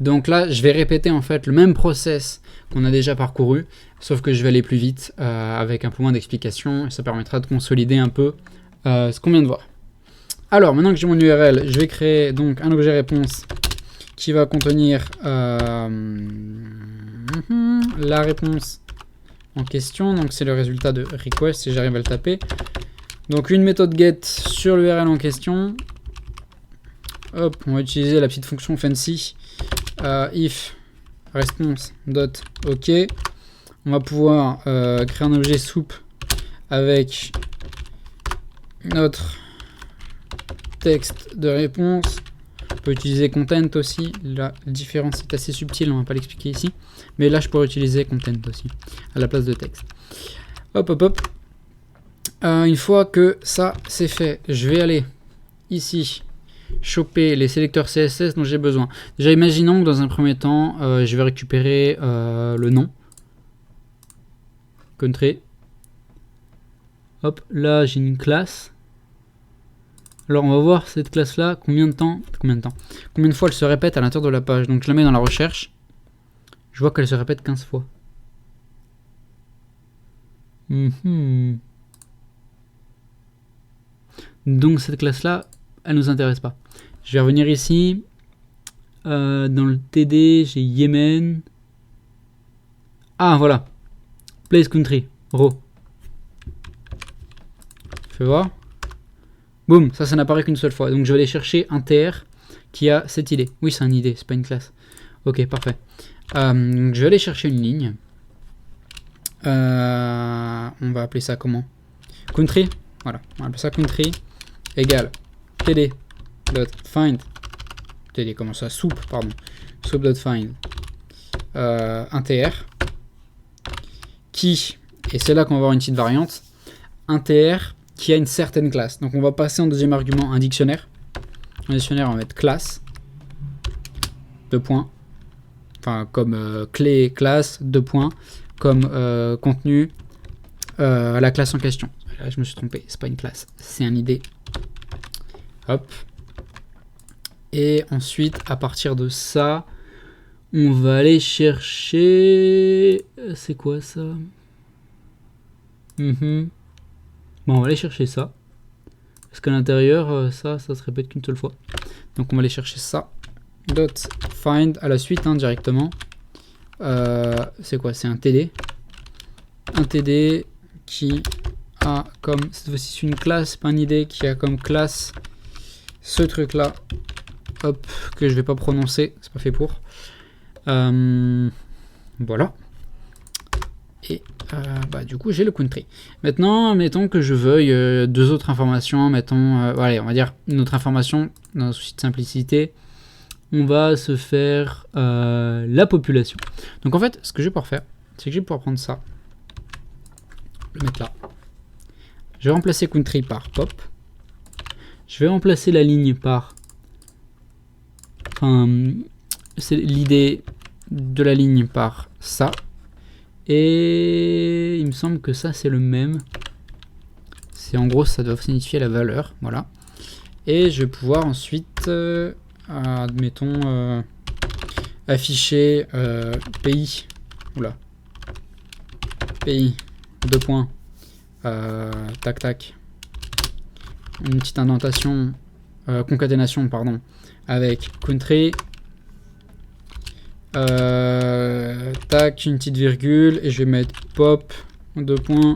Donc là, je vais répéter en fait le même process qu'on a déjà parcouru, sauf que je vais aller plus vite avec un peu moins d'explications, et ça permettra de consolider un peu ce qu'on vient de voir. Alors, maintenant que j'ai mon URL, je vais créer donc un objet réponse qui va contenir la réponse en question. Donc, c'est le résultat de request si j'arrive à le taper. Donc, une méthode get sur l'URL en question. Hop, on va utiliser la petite fonction fancy if response.ok. On va pouvoir créer un objet soup avec notre texte de réponse. On peut utiliser content aussi. La différence est assez subtile, on va pas l'expliquer ici. Mais là, je pourrais utiliser content aussi à la place de texte. Hop, hop, hop. Une fois que ça c'est fait, je vais aller ici choper les sélecteurs CSS dont j'ai besoin. Déjà, imaginons que dans un premier temps, je vais récupérer le nom. Country. Hop, là j'ai une classe. Alors on va voir cette classe là, combien de fois elle se répète à l'intérieur de la page. Donc je la mets dans la recherche, je vois qu'elle se répète 15 fois. Donc cette classe là, elle nous intéresse pas. Je vais revenir ici, dans le TD, j'ai Yemen. Ah voilà, place country, raw. Fais voir. Boum, ça n'apparaît qu'une seule fois. Donc je vais aller chercher un TR qui a cette idée. Oui, c'est un ID, c'est pas une classe. Ok, parfait. Donc je vais aller chercher une ligne. On va appeler ça comment? Country. Voilà, on va appeler ça country égale td.find. Td, comment ça? Soup, pardon. Soup.find. Un TR qui, et c'est là qu'on va avoir une petite variante, un TR qui a une certaine classe. Donc on va passer en deuxième argument un dictionnaire. Un dictionnaire, on va mettre classe, 2 points, enfin comme clé classe, 2 points, comme contenu, la classe en question. Là je me suis trompé, c'est pas une classe, c'est un ID. Hop. Et ensuite, à partir de ça, on va aller chercher... C'est quoi ça? Bon, on va aller chercher ça. Parce qu'à l'intérieur, ça se répète qu'une seule fois. Donc on va aller chercher ça. Dot find à la suite, hein, directement. C'est quoi? C'est un TD. Un TD qui a comme... Cette fois-ci, c'est une classe, pas un ID, qui a comme classe ce truc-là. Hop, que je vais pas prononcer. C'est pas fait pour. Voilà. Et du coup j'ai le country. Maintenant mettons que je veuille deux autres informations, mettons allez, on va dire une autre information dans un souci de simplicité, on va se faire la population. Donc en fait ce que je vais pouvoir faire, c'est que je vais pouvoir prendre ça, le mettre là, je vais remplacer country par pop, je vais remplacer la ligne par, c'est l'idée de la ligne par ça. Et il me semble que ça c'est le même. C'est en gros ça doit signifier la valeur. Voilà. Et je vais pouvoir ensuite admettons afficher pays. Oula. Pays. 2 points. Tac tac. Une petite indentation. Concaténation pardon. Avec country. Tac, une petite virgule et je vais mettre pop, 2 points,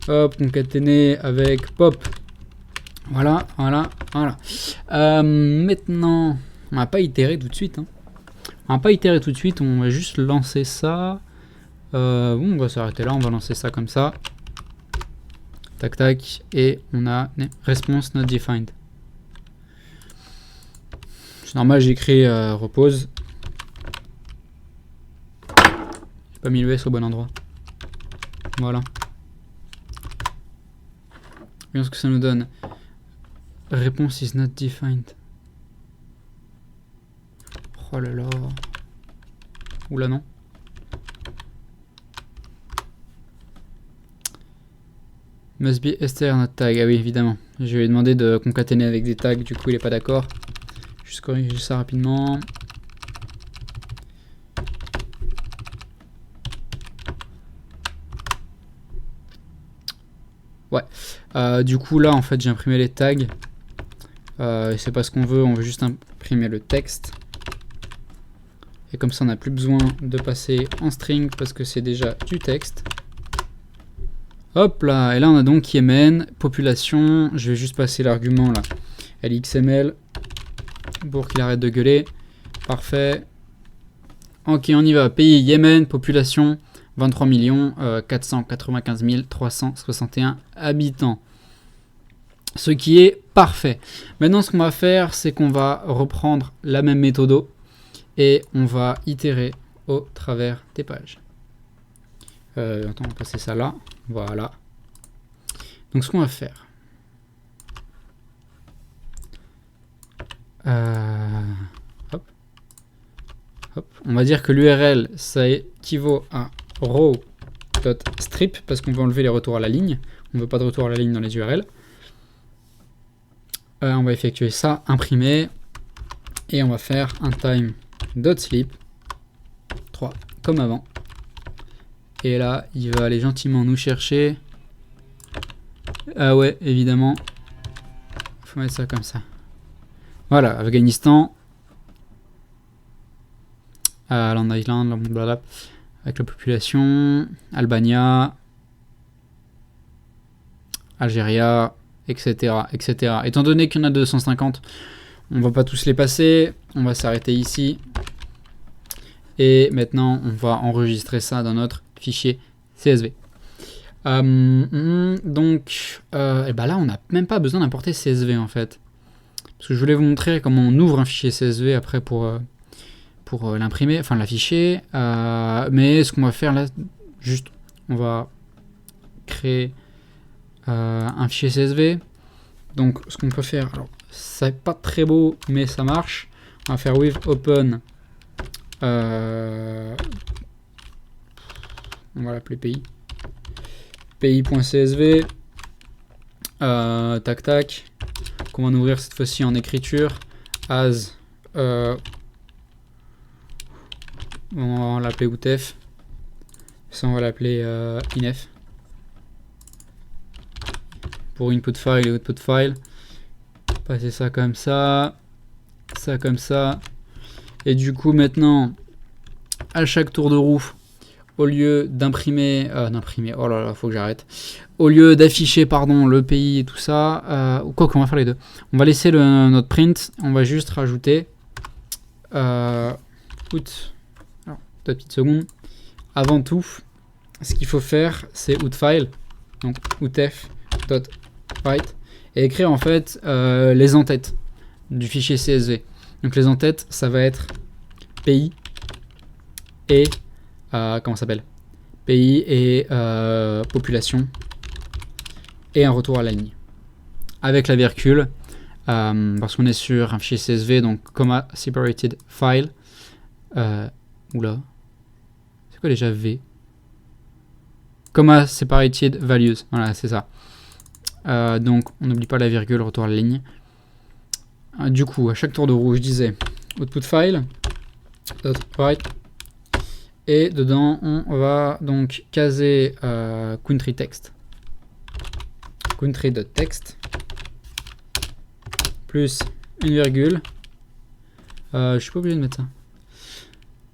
hop, concaténé avec pop. Voilà. Maintenant, on va pas itérer tout de suite. Hein. On va pas itérer tout de suite, on va juste lancer ça. Bon, on va s'arrêter là, on va lancer ça comme ça. Tac tac, et on a response not defined. C'est normal, j'ai écrit repose. Pas mis le S au bon endroit. Voilà. Voyons ce que ça nous donne. Réponse is not defined. Oh là là. Oula non. Must be str not tag. Ah oui évidemment. Je lui ai demandé de concaténer avec des tags, du coup il est pas d'accord. Juste corriger ça rapidement. Ouais. Du coup, là, en fait, j'ai imprimé les tags. C'est pas ce qu'on veut. On veut juste imprimer le texte. Et comme ça, on n'a plus besoin de passer en string parce que c'est déjà du texte. Hop là. Et là, on a donc Yémen, population. Je vais juste passer l'argument là. LXML pour qu'il arrête de gueuler. Parfait. Ok, on y va. Pays Yémen, population 23 495 361 habitants. Ce qui est parfait. Maintenant, ce qu'on va faire, c'est qu'on va reprendre la même méthode et on va itérer au travers des pages. Attends, on va passer ça là. Voilà. Donc, ce qu'on va faire. Hop. Hop. On va dire que l'URL, ça équivaut à row.strip parce qu'on veut enlever les retours à la ligne. On ne veut pas de retour à la ligne dans les URL. On va effectuer ça, imprimer, et on va faire un time.sleep 3 comme avant. Et là, il va aller gentiment nous chercher. Ah ouais, évidemment. Il faut mettre ça comme ça. Voilà, Afghanistan. Land Island, blablabla, avec la population. Albania. Algérie. Etc., etc. Étant donné qu'il y en a 250, on va pas tous les passer. On va s'arrêter ici. Et maintenant, on va enregistrer ça dans notre fichier CSV. Donc, et ben là, on n'a même pas besoin d'importer CSV en fait. Parce que je voulais vous montrer comment on ouvre un fichier CSV après pour l'imprimer, enfin l'afficher. Mais ce qu'on va faire là, juste, on va créer un fichier CSV. Donc ce qu'on peut faire, alors c'est pas très beau mais ça marche, on va faire with open, on va l'appeler pays.csv, tac tac, qu'on va ouvrir cette fois-ci en écriture as, on va l'appeler outf, ça on va l'appeler inf pour input file et output file. Passer ça comme ça comme ça, et du coup maintenant à chaque tour de roue, au lieu d'imprimer, oh là là, faut que j'arrête, au lieu d'afficher pardon le pays et tout ça, ou quoi qu'on va faire les deux, on va laisser notre print, on va juste rajouter out, alors 2 petites secondes, avant tout ce qu'il faut faire c'est outfile, donc outf.write, et écrire en fait les entêtes du fichier CSV. Donc les entêtes, ça va être pays et comment ça s'appelle, pays et population, et un retour à la ligne avec la virgule, parce qu'on est sur un fichier CSV, donc comma separated file, oula, c'est quoi déjà V, comma separated values, voilà c'est ça. Donc on n'oublie pas la virgule, retour à la ligne. Du coup à chaque tour de roue je disais output file .write, et dedans on va donc caser country text, country.text plus une virgule, je suis pas obligé de mettre ça,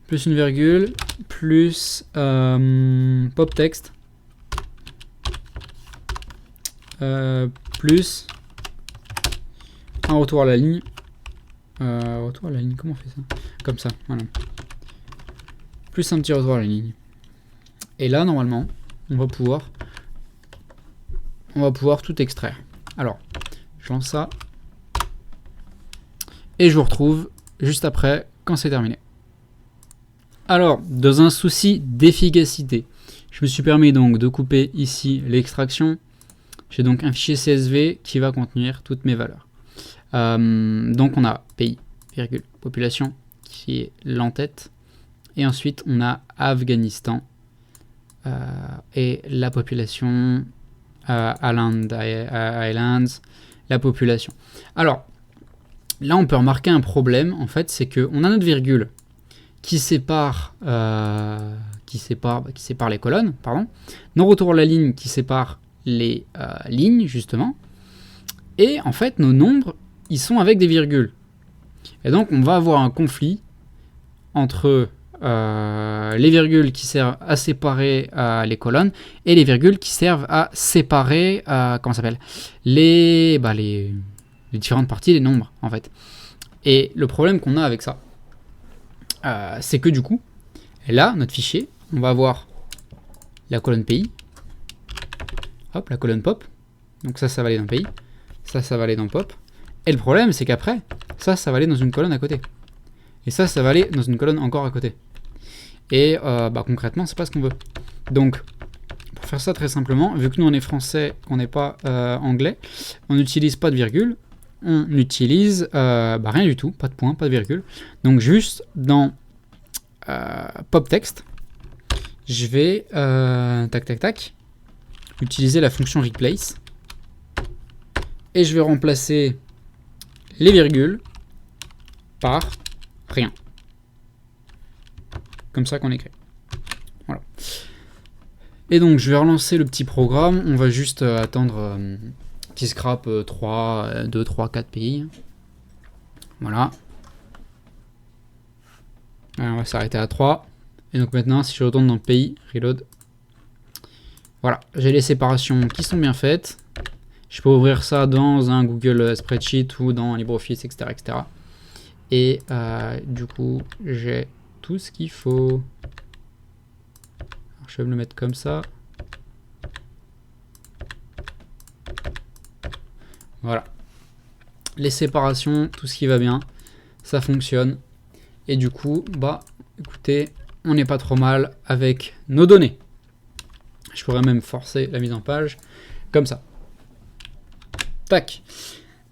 plus une virgule plus pop text plus un retour à la ligne, comment on fait ça, comme ça, voilà, plus un petit retour à la ligne, et là normalement on va pouvoir tout extraire. Alors je lance ça et je vous retrouve juste après quand c'est terminé. Alors dans un souci d'efficacité, je me suis permis donc de couper ici l'extraction. J'ai donc un fichier CSV qui va contenir toutes mes valeurs. Donc on a pays, virgule, population, qui est l'entête. Et ensuite on a Afghanistan et la population, Islands, la population. Alors là on peut remarquer un problème, en fait, c'est qu'on a notre virgule qui sépare, les colonnes, pardon, nos retours à la ligne qui sépare les lignes, justement. Et en fait, nos nombres, ils sont avec des virgules. Et donc, on va avoir un conflit entre les virgules qui servent à séparer les colonnes et les virgules qui servent à séparer comment ça s'appelle les différentes parties des nombres, en fait. Et le problème qu'on a avec ça, c'est que du coup, là, notre fichier, on va avoir la colonne pays, hop, la colonne pop, donc ça va aller dans pays, ça va aller dans pop, et le problème, c'est qu'après, ça va aller dans une colonne à côté, et ça va aller dans une colonne encore à côté. Et concrètement, c'est pas ce qu'on veut. Donc, pour faire ça très simplement, vu que nous on est français, qu'on n'est pas anglais, on n'utilise pas de virgule, on utilise rien du tout, pas de point, pas de virgule. Donc juste dans pop text, je vais utiliser la fonction replace et je vais remplacer les virgules par rien. Comme ça qu'on écrit. Voilà. Et donc je vais relancer le petit programme, on va juste attendre qui scrape 2, 3, 4 pays. Voilà. Alors, on va s'arrêter à 3. Et donc maintenant, si je retourne dans pays, reload. Voilà, j'ai les séparations qui sont bien faites. Je peux ouvrir ça dans un Google Spreadsheet ou dans LibreOffice, etc. etc. Et du coup, j'ai tout ce qu'il faut. Alors, je vais me le mettre comme ça. Voilà. Les séparations, tout ce qui va bien, ça fonctionne. Et du coup, écoutez, on n'est pas trop mal avec nos données. Je pourrais même forcer la mise en page comme ça. Tac.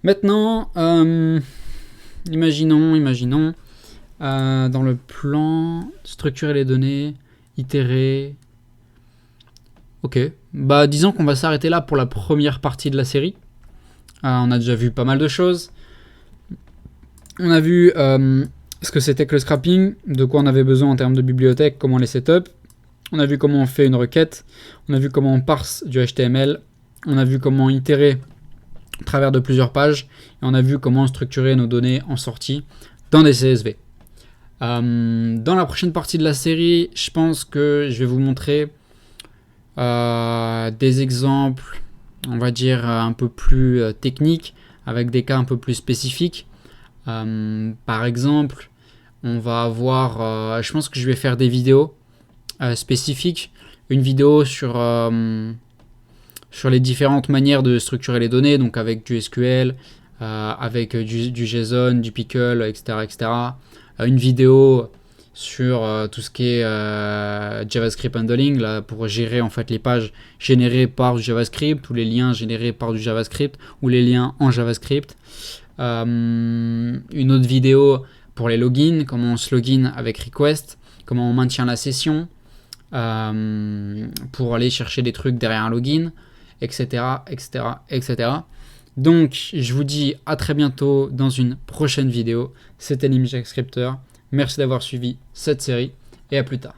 Maintenant, imaginons, dans le plan, structurer les données, itérer. Ok. Disons qu'on va s'arrêter là pour la première partie de la série. On a déjà vu pas mal de choses. On a vu ce que c'était que le scrapping, de quoi on avait besoin en termes de bibliothèque, comment les setup. On a vu comment on fait une requête. On a vu comment on parse du HTML. On a vu comment itérer à travers de plusieurs pages. Et on a vu comment structurer nos données en sortie dans des CSV. Dans la prochaine partie de la série, je pense que je vais vous montrer des exemples, on va dire un peu plus techniques, avec des cas un peu plus spécifiques. Par exemple, on va avoir, je pense que je vais faire des vidéos spécifiques, une vidéo sur les différentes manières de structurer les données, donc avec du SQL, avec du JSON, du Pickle, etc., etc. Une vidéo sur tout ce qui est JavaScript handling, là, pour gérer en fait les pages générées par du JavaScript, ou les liens générés par du JavaScript, ou les liens en JavaScript. Une autre vidéo pour les logins, comment on se login avec request, comment on maintient la session pour aller chercher des trucs derrière un login, etc., etc., etc. Donc, je vous dis à très bientôt dans une prochaine vidéo. C'était Lim JavaScripter. Merci d'avoir suivi cette série et à plus tard.